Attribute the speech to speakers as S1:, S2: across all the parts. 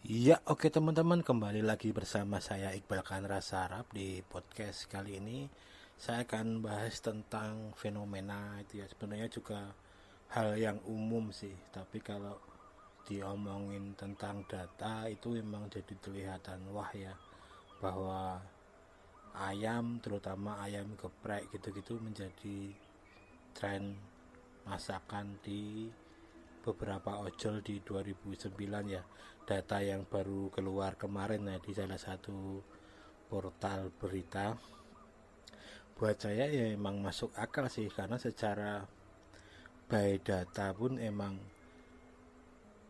S1: Iya, oke teman-teman, kembali lagi bersama saya Iqbal Kanra Sarap di podcast kali ini. Saya akan bahas tentang fenomena itu ya. Sebenarnya juga hal yang umum sih, tapi kalau diomongin tentang data itu memang jadi kelihatan wah ya, bahwa ayam, terutama ayam geprek gitu-gitu menjadi tren masakan di beberapa ojol di 2009 ya. Data yang baru keluar kemarin ya di salah satu portal berita, buat saya ya emang masuk akal sih, karena secara by data pun emang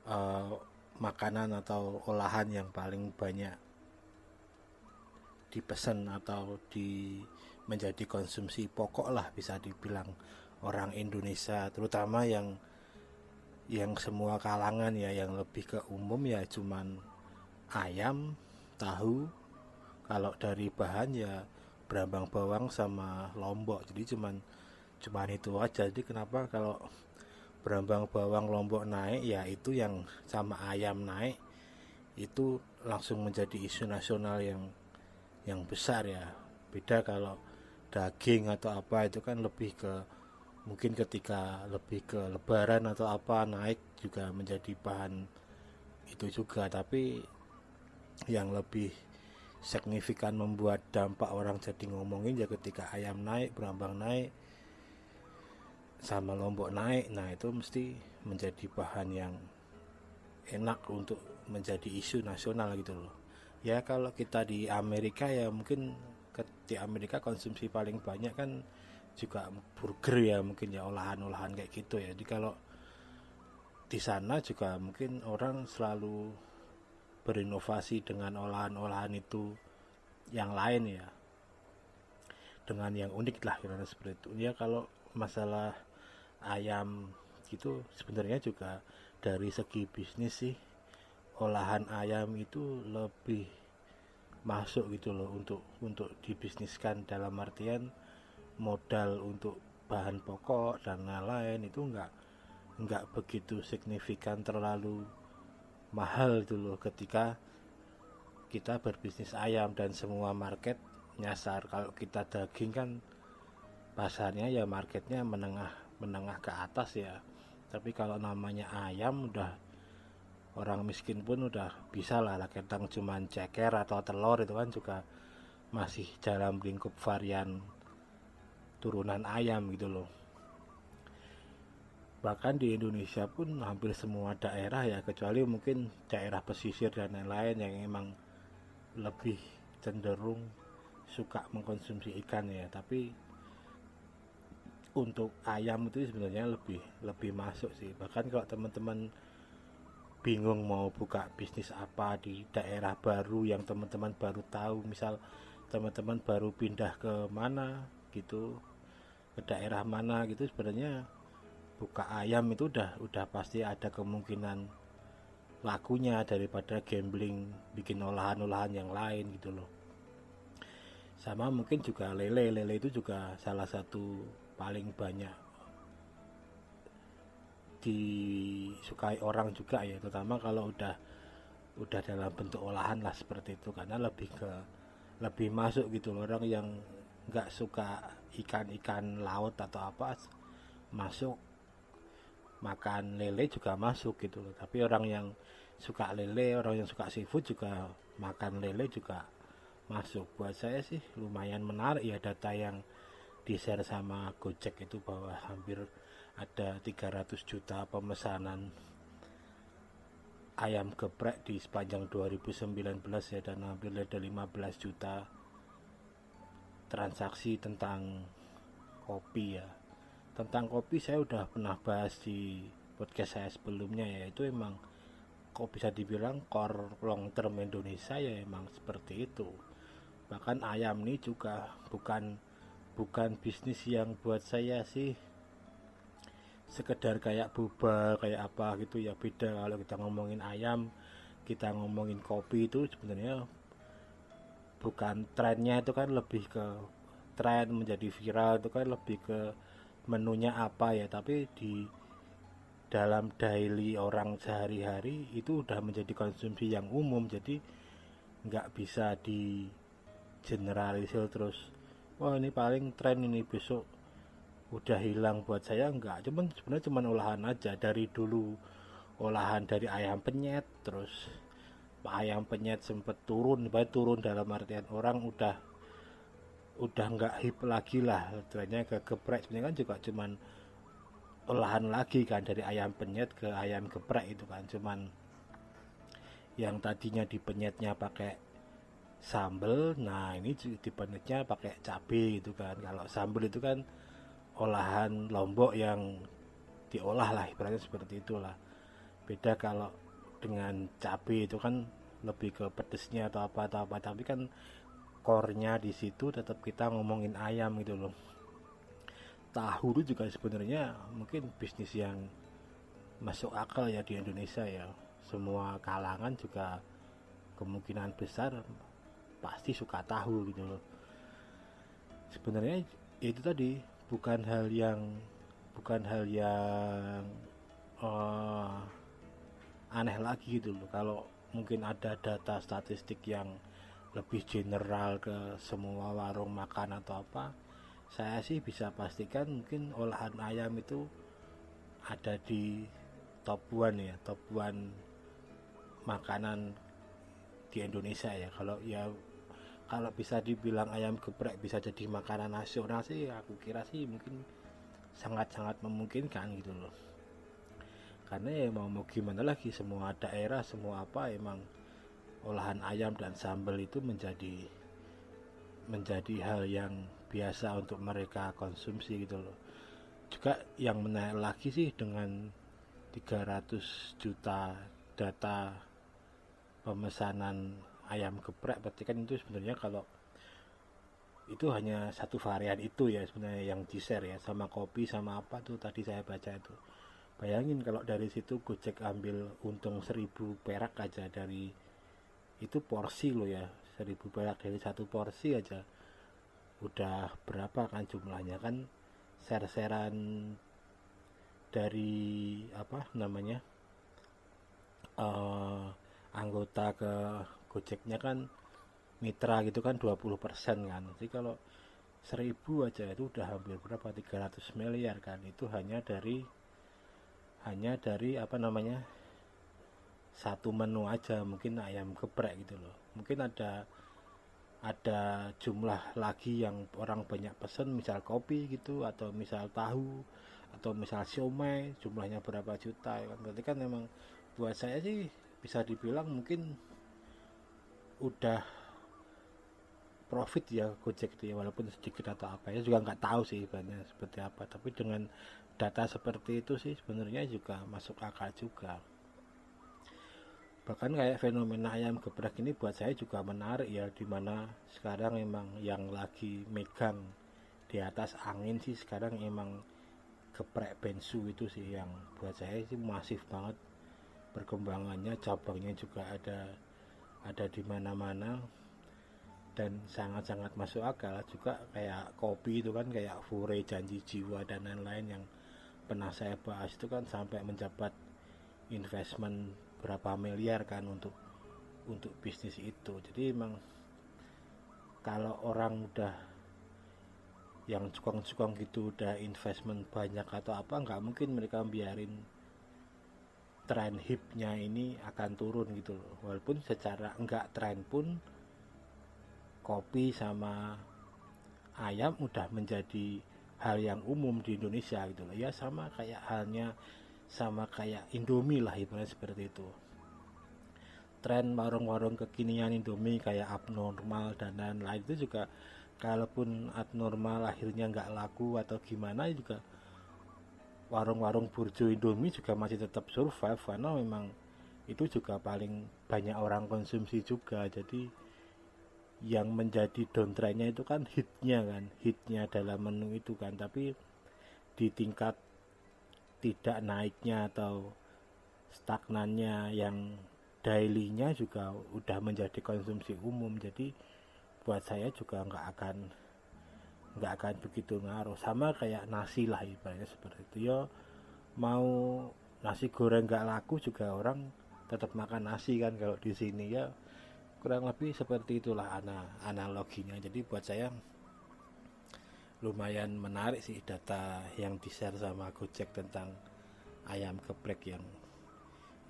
S1: eh, makanan atau olahan yang paling banyak dipesan atau di menjadi konsumsi pokok lah bisa dibilang orang Indonesia, terutama yang semua kalangan ya, yang lebih ke umum ya cuman ayam, tahu, kalau dari bahan ya berambang bawang sama lombok. Jadi cuman itu aja. Jadi kenapa kalau berambang bawang lombok naik, ya itu yang sama ayam naik, itu langsung menjadi isu nasional yang besar ya. Beda kalau daging atau apa, itu kan lebih ke, mungkin ketika lebih ke lebaran atau apa naik juga menjadi bahan itu juga. Tapi yang lebih signifikan membuat dampak orang jadi ngomongin ya ketika ayam naik, berambang naik, sama lombok naik. Nah itu mesti menjadi bahan yang enak untuk menjadi isu nasional gitu loh. Ya kalau kita di Amerika ya mungkin di Amerika konsumsi paling banyak kan juga burger ya, mungkin ya olahan-olahan kayak gitu ya. Jadi kalau di sana juga mungkin orang selalu berinovasi dengan olahan-olahan itu yang lain ya, dengan yang unik lah kira seperti itu ya. Kalau masalah ayam gitu sebenarnya juga dari segi bisnis sih, olahan ayam itu lebih masuk gitu loh untuk dibisniskan, dalam artian modal untuk bahan pokok dan lain-lain itu nggak begitu signifikan, terlalu mahal itu loh ketika kita berbisnis ayam, dan semua market nyasar. Kalau kita daging kan pasarnya ya marketnya menengah menengah ke atas ya, tapi kalau namanya ayam udah orang miskin pun udah bisa lah ketang cuman ceker atau telur, itu kan juga masih dalam lingkup varian turunan ayam gitu loh. Bahkan di Indonesia pun hampir semua daerah ya, kecuali mungkin daerah pesisir dan lain-lain yang emang lebih cenderung suka mengkonsumsi ikan ya. Tapi untuk ayam itu sebenarnya lebih lebih masuk sih. Bahkan kalau teman-teman bingung mau buka bisnis apa di daerah baru yang teman-teman baru tahu, misal teman-teman baru pindah ke mana gitu, ke daerah mana gitu, sebenarnya buka ayam itu udah pasti ada kemungkinan lakunya, daripada gambling bikin olahan-olahan yang lain gitu loh. Sama mungkin juga lele itu juga salah satu paling banyak disukai orang juga ya, terutama kalau udah dalam bentuk olahan lah seperti itu, karena lebih masuk gitu loh. Orang yang nggak suka ikan-ikan laut atau apa masuk, makan lele juga masuk gitu loh. Tapi orang yang suka lele, orang yang suka seafood juga makan lele juga masuk. Buat saya sih lumayan menarik ya data yang di share sama Gojek itu, bahwa hampir ada 300 juta pemesanan ayam geprek di sepanjang 2019 ya, dan hampir ada 15 juta transaksi tentang kopi ya. Tentang kopi saya udah pernah bahas di podcast saya sebelumnya ya. Itu emang kok bisa dibilang core long term Indonesia ya, emang seperti itu. Bahkan ayam ini juga bukan bukan bisnis yang buat saya sih sekedar kayak boba kayak apa gitu ya. Beda kalau kita ngomongin ayam, kita ngomongin kopi, itu sebenarnya bukan trennya, itu kan lebih ke tren menjadi viral, itu kan lebih ke menunya apa ya. Tapi dalam daily orang sehari-hari itu udah menjadi konsumsi yang umum, jadi nggak bisa di generalisir terus, wah ini paling tren ini besok udah hilang. Buat saya enggak, sebenarnya cuman olahan aja. Dari dulu olahan dari ayam penyet, terus ayam penyet sempet turun, baik turun dalam artian orang udah nggak hip lagi lah, trennya ke geprek. Sebenarnya kan juga cuman olahan lagi kan, dari ayam penyet ke ayam geprek itu kan, cuman yang tadinya di penyetnya pakai sambel, nah ini di penyetnya pakai cabai gitu kan. Kalau sambel itu kan olahan Lombok yang diolah lah, ibaratnya seperti itulah. Beda kalau dengan cabai itu kan lebih ke pedesnya atau apa, tapi kan core-nya di situ tetap kita ngomongin ayam gitu loh. Tahu itu juga sebenarnya mungkin bisnis yang masuk akal ya di Indonesia ya. Semua kalangan juga kemungkinan besar pasti suka tahu gitu loh. Sebenarnya itu tadi bukan hal yang uh, aneh lagi gitu loh. Kalau mungkin ada data statistik yang lebih general ke semua warung makan atau apa, saya sih bisa pastikan mungkin olahan ayam itu ada di top 1 ya, top 1 makanan di Indonesia ya. Kalau bisa dibilang ayam geprek bisa jadi makanan nasional sih, aku kira sih mungkin sangat-sangat memungkinkan gitu loh. Karena ya mau gimana lagi, semua daerah semua apa emang olahan ayam dan sambal itu menjadi hal yang biasa untuk mereka konsumsi gitu loh. Juga yang menarik lagi sih, dengan 300 juta data pemesanan ayam geprek, berarti kan itu sebenarnya kalau itu hanya satu varian itu ya sebenarnya yang di share ya, sama kopi sama apa tuh tadi saya baca itu. Bayangin kalau dari situ Gojek ambil untung 1.000 perak aja dari itu porsi lo ya, 1.000 perak dari satu porsi aja udah berapa kan jumlahnya kan. Share-sharean dari apa namanya uh, anggota ke Gojeknya kan mitra gitu kan 20% kan. Jadi kalau 1.000 aja itu udah hampir berapa, 300 miliar kan. Itu hanya dari apa namanya satu menu aja, mungkin ayam geprek gitu loh. Mungkin ada jumlah lagi yang orang banyak pesen, misal kopi gitu, atau misal tahu, atau misal siomay, jumlahnya berapa juta ya kan. Berarti kan memang buat saya sih bisa dibilang mungkin udah profit ya Gojek itu ya, walaupun sedikit atau apa ya, juga nggak tahu sih banyak seperti apa, tapi dengan data seperti itu sih sebenarnya juga masuk akal juga. Bahkan kayak fenomena ayam geprek ini buat saya juga menarik ya, dimana sekarang emang yang lagi megang di atas angin sih sekarang emang geprek bensu itu sih, yang buat saya sih masif banget perkembangannya, cabangnya juga ada di mana-mana dan sangat-sangat masuk akal. Juga kayak kopi itu kan, kayak Fure, Janji Jiwa dan lain-lain yang pernah saya bahas itu kan sampai menjabat investment berapa miliar kan untuk bisnis itu. Jadi emang kalau orang udah yang cukong-cukong gitu udah investment banyak atau apa, nggak mungkin mereka biarin tren hipnya ini akan turun gitu loh. Walaupun secara enggak tren pun kopi sama ayam udah menjadi hal yang umum di Indonesia gitu loh. Ya sama kayak Indomie lah ibaratnya seperti itu. Tren warung-warung kekinian Indomie kayak abnormal dan lain-lain itu juga, kalaupun abnormal akhirnya nggak laku atau gimana, juga warung-warung burjo Indomie juga masih tetap survive karena memang itu juga paling banyak orang konsumsi juga. Jadi yang menjadi downtrendnya itu kan hitnya dalam menu itu kan, tapi di tingkat tidak naiknya atau stagnannya yang dailynya juga udah menjadi konsumsi umum. Jadi buat saya juga nggak akan begitu ngaruh, sama kayak nasi lah ibaratnya seperti itu ya. Mau nasi goreng nggak laku juga orang tetap makan nasi kan kalau di sini ya, kurang lebih seperti itulah analoginya. Jadi buat saya lumayan menarik sih data yang di-share sama Gojek tentang ayam geprek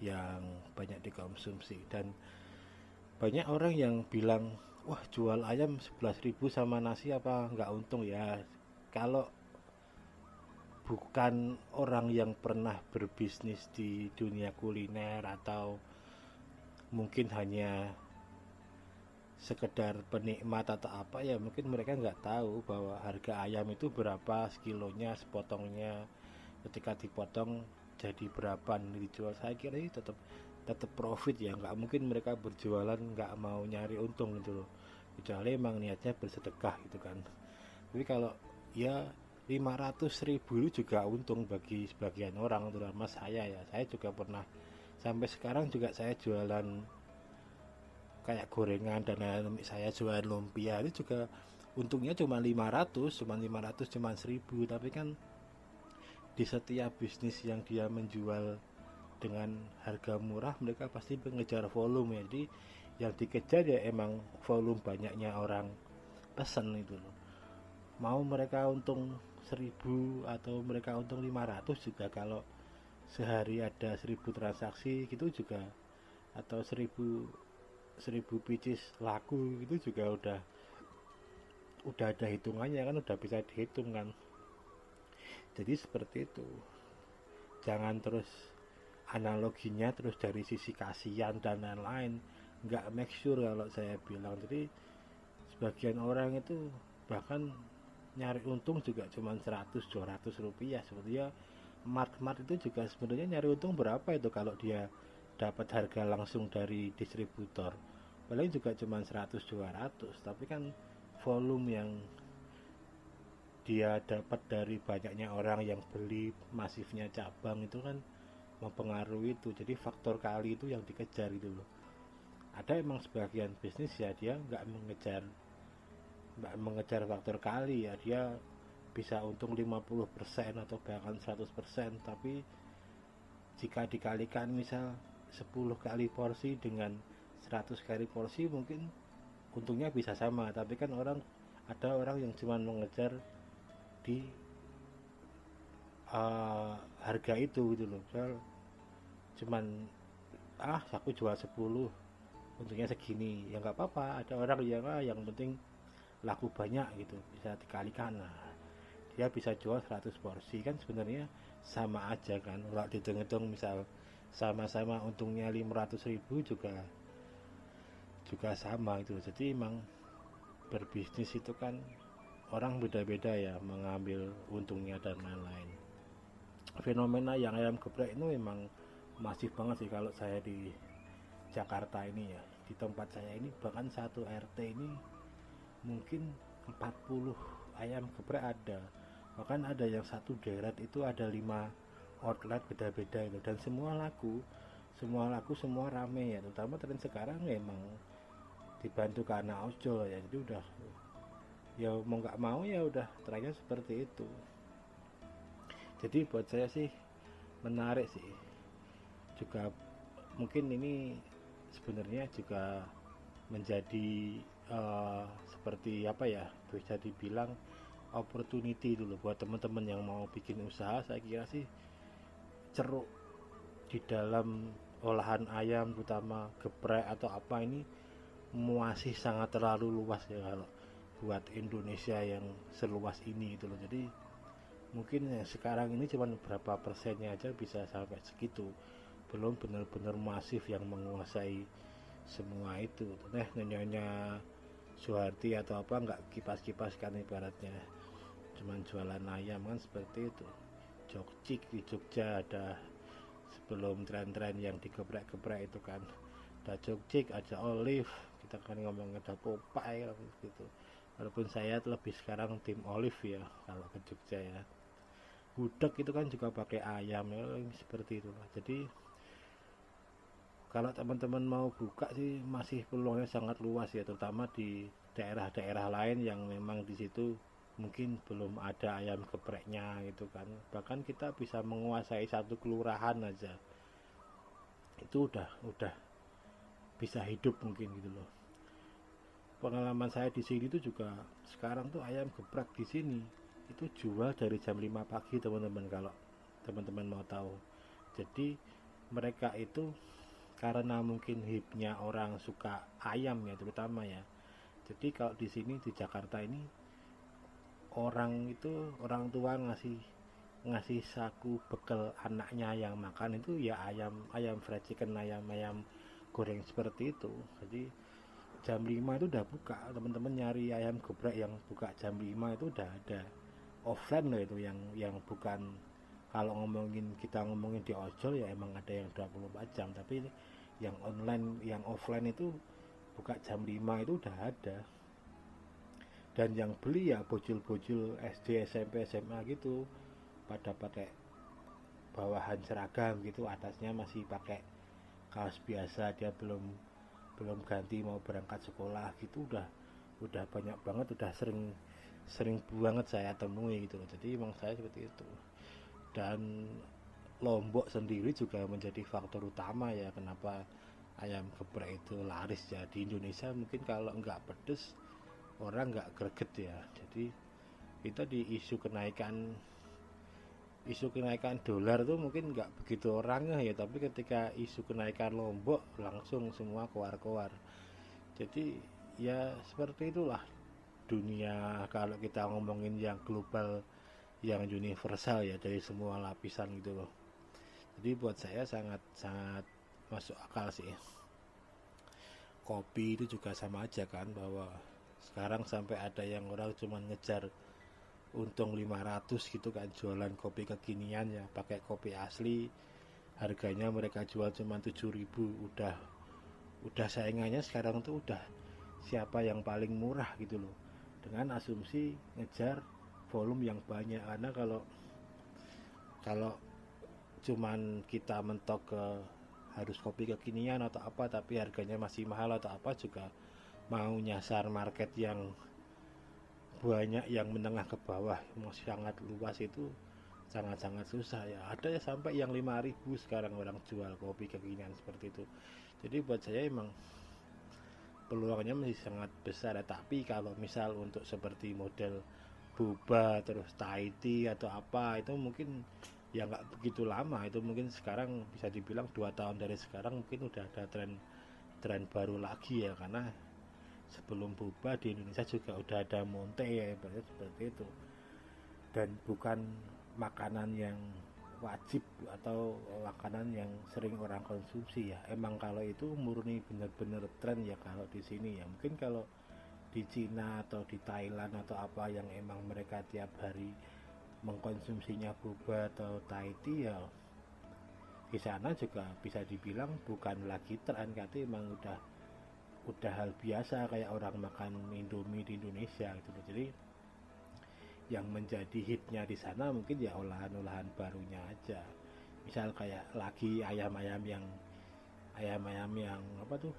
S1: yang banyak dikonsumsi. Dan banyak orang yang bilang, wah jual ayam 11.000 sama nasi apa nggak untung ya. Kalau bukan orang yang pernah berbisnis di dunia kuliner atau mungkin hanya sekedar penikmat atau apa ya, mungkin mereka nggak tahu bahwa harga ayam itu berapa sekilonya, sepotongnya, ketika dipotong jadi berapa dijual. Saya kira ini tetap tetap profit ya, nggak mungkin mereka berjualan nggak mau nyari untung gitu loh, kecuali emang niatnya bersedekah gitu kan. Tapi kalau ya 500.000 itu juga untung bagi sebagian orang, terutama saya ya. Saya juga pernah, sampai sekarang juga saya jualan kayak gorengan dan lain-lain, saya jualan lumpia itu juga untungnya cuma 500, cuma 1.000. Tapi kan di setiap bisnis yang dia menjual dengan harga murah, mereka pasti mengejar volume ya. Jadi yang dikejar ya emang volume banyaknya orang pesan itu loh. Mau mereka untung 1.000 atau mereka untung 500 juga, kalau sehari ada 1.000 transaksi gitu juga, atau 1.000 pieces laku itu juga udah ada hitungannya kan, udah bisa dihitung kan. Jadi seperti itu, jangan terus analoginya terus dari sisi kasihan dan lain-lain, nggak make sure kalau saya bilang. Jadi sebagian orang itu bahkan nyari untung juga cuma 100-200 rupiah. Sebetulnya mart itu juga sebenarnya nyari untung berapa itu kalau dia dapat harga langsung dari distributor, paling juga cuma 100-200. Tapi kan volume yang dia dapat dari banyaknya orang yang beli, masifnya cabang itu kan mempengaruhi itu. Jadi faktor kali itu yang dikejar gitu loh. Ada emang sebagian bisnis ya dia nggak mengejar faktor kali ya, dia bisa untung 50% atau bahkan 100%. Tapi jika dikalikan misal 10 kali porsi dengan 100 kali porsi, mungkin untungnya bisa sama. Tapi kan ada orang yang cuma mengejar di harga itu gitu loh. Misal cuman aku jual 10 untungnya segini, ya nggak apa-apa. Ada orang yang penting laku banyak gitu, bisa dikalikan. Nah, dia bisa jual 100 porsi kan sebenarnya sama aja kan. Kalau dihitung-hitung misal sama-sama untungnya 500.000 juga sama itu. Jadi emang berbisnis itu kan orang beda-beda ya mengambil untungnya dan lain-lain. Fenomena yang ayam geprek itu memang masif banget sih kalau saya di Jakarta ini ya. Di tempat saya ini bahkan satu RT ini mungkin 40 ayam geprek ada. Bahkan ada yang satu deret itu ada 5 outlet beda-beda itu, dan semua rame ya. Terutama tren sekarang emang dibantu karena ojol ya, jadi udah ya mau nggak mau ya udah trennya seperti itu. Jadi buat saya sih menarik sih. Juga mungkin ini sebenarnya juga menjadi seperti apa ya, bisa dibilang opportunity dulu buat teman-teman yang mau bikin usaha. Saya kira sih ceruk di dalam olahan ayam terutama geprek atau apa ini masih sangat terlalu luas ya kalau buat Indonesia yang seluas ini gitu loh. Jadi mungkin yang sekarang ini cuma berapa persennya aja bisa sampai segitu, belum benar-benar masif yang menguasai semua itu. Nyonya Suharti atau apa nggak kipas-kipas kan ibaratnya, cuman jualan ayam kan seperti itu. Jogcik di Jogja ada, sebelum tren-tren yang digeprek-geprek itu kan, ada Jogcik, ada Olive, kita kan ngomong ada Popeye gitu. Walaupun saya lebih sekarang tim Olive ya kalau ke Jogja ya. Gudeg itu kan juga pakai ayam ya, seperti itu. Jadi kalau teman-teman mau buka sih masih peluangnya sangat luas ya, terutama di daerah-daerah lain yang memang di situ mungkin belum ada ayam gepreknya gitu kan. Bahkan kita bisa menguasai satu kelurahan aja, itu udah bisa hidup mungkin gitu loh. Pengalaman saya di sini tuh juga sekarang tuh ayam geprek di sini itu jual dari jam 5 pagi teman-teman, kalau teman-teman mau tahu. Jadi mereka itu karena mungkin hipnya orang suka ayam ya, terutama ya. Jadi kalau di sini di Jakarta ini, orang tua ngasih ngasih saku bekal anaknya yang makan itu ya ayam ayam fried chicken, ayam ayam goreng seperti itu. Jadi jam 5 itu udah buka, teman-teman nyari ayam geprek yang buka jam 5 itu udah ada. Offline loh itu, yang bukan, kalau kita ngomongin di ojol ya emang ada yang 24 jam, tapi yang online, yang offline itu buka jam 5 itu udah ada. Dan yang beli ya bocil-bocil SD, SMP, SMA gitu, pada pakai bawahan seragam gitu, atasnya masih pakai kaos biasa, dia belum belum ganti mau berangkat sekolah gitu. Udah banyak banget, udah sering sering banget saya temui gitu loh. Jadi emang saya seperti itu. Dan Lombok sendiri juga menjadi faktor utama ya kenapa ayam geprek itu laris ya di Indonesia. Mungkin kalau nggak pedes orang nggak greget ya. Jadi kita di isu kenaikan dolar tuh mungkin nggak begitu orangnya ya, tapi ketika isu kenaikan Lombok langsung semua keluar-keluar. Jadi ya seperti itulah dunia kalau kita ngomongin yang global, yang universal ya, dari semua lapisan gitu loh. Jadi buat saya sangat sangat masuk akal sih. Kopi itu juga sama aja kan, bahwa sekarang sampai ada yang orang cuma ngejar untung 500 gitu kan, jualan kopi kekinian ya, pakai kopi asli, harganya mereka jual cuma 7.000. Udah saingannya sekarang tuh udah siapa yang paling murah gitu loh, dengan asumsi ngejar volume yang banyak. Karena kalau kalau cuman kita mentok ke harus kopi kekinian atau apa tapi harganya masih mahal atau apa, juga mau nyasar market yang banyak, yang menengah ke bawah masih sangat luas, itu sangat-sangat susah ya. Ada ya sampai yang 5.000 sekarang orang jual kopi kekinian seperti itu. Jadi buat saya emang peluangnya masih sangat besar ya. Tapi kalau misal untuk seperti model boba terus Thai tea atau apa, itu mungkin ya nggak begitu lama. Itu mungkin sekarang bisa dibilang 2 tahun dari sekarang mungkin udah ada tren baru lagi ya. Karena sebelum boba di Indonesia juga udah ada Monte ya, seperti itu. Dan bukan makanan yang wajib atau makanan yang sering orang konsumsi ya. Emang kalau itu murni bener-bener tren ya kalau di sini ya. Mungkin kalau di Cina atau di Thailand atau apa yang emang mereka tiap hari mengkonsumsinya boba atau Thai tea ya, di sana juga bisa dibilang bukan lagi tren, karena emang udah hal biasa kayak orang makan Indomie di Indonesia gitu. Jadi yang menjadi hitnya di sana mungkin ya olahan-olahan barunya aja. Misal kayak lagi ayam-ayam yang apa tuh,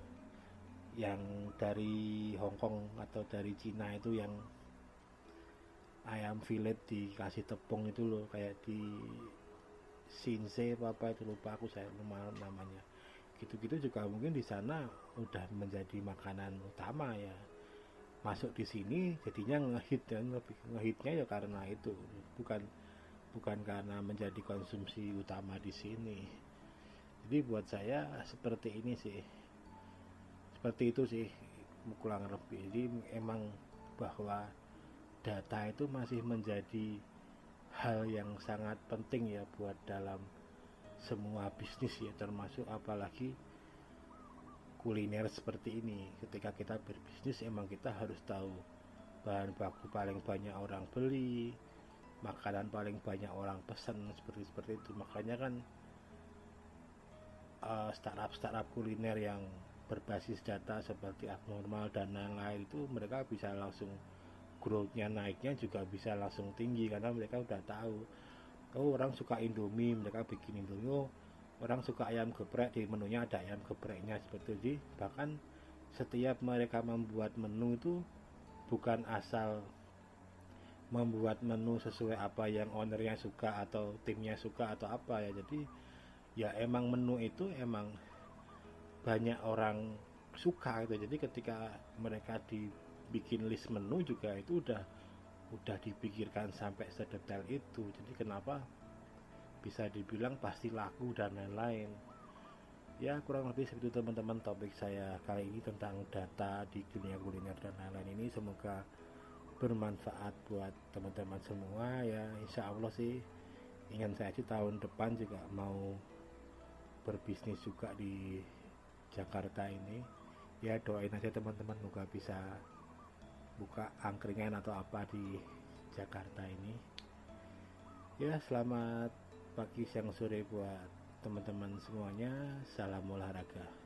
S1: yang dari Hong Kong atau dari Cina itu, yang ayam fillet dikasih tepung itu loh, kayak di Sinse apa itu, lupa aku, saya lupa namanya. Gitu-gitu juga mungkin di sana udah menjadi makanan utama ya. Masuk di sini jadinya ngehit, dan lebih ngehitnya ya karena itu, bukan bukan karena menjadi konsumsi utama di sini. Jadi buat saya seperti ini sih, seperti itu sih kurang lebih. Jadi emang bahwa data itu masih menjadi hal yang sangat penting ya buat dalam semua bisnis ya, termasuk apalagi kuliner seperti ini. Ketika kita berbisnis emang kita harus tahu bahan baku paling banyak orang beli, makanan paling banyak orang pesan, seperti itu. Makanya kan startup kuliner yang berbasis data seperti Abnormal dan lain-lain itu, mereka bisa langsung growth-nya, naiknya juga bisa langsung tinggi, karena mereka udah tahu, oh orang suka Indomie, mereka bikin Indomie. Oh orang suka ayam geprek, di menunya ada ayam gepreknya, seperti itu. Bahkan setiap mereka membuat menu itu bukan asal membuat menu sesuai apa yang ownernya suka atau timnya suka atau apa ya. Jadi ya emang menu itu emang banyak orang suka gitu. Jadi ketika mereka dibikin list menu juga itu udah dipikirkan sampai sedetail itu. Jadi kenapa bisa dibilang pasti laku dan lain-lain. Ya kurang lebih seperti itu teman-teman topik saya kali ini tentang data di dunia kuliner dan lain-lain ini. Semoga bermanfaat buat teman-teman semua ya. Insya Allah sih ingin saya sih tahun depan juga mau berbisnis juga di Jakarta ini. Ya doain aja teman-teman moga bisa buka angkringan atau apa di Jakarta ini. Ya selamat pagi siang sore buat teman-teman semuanya. Salam olahraga.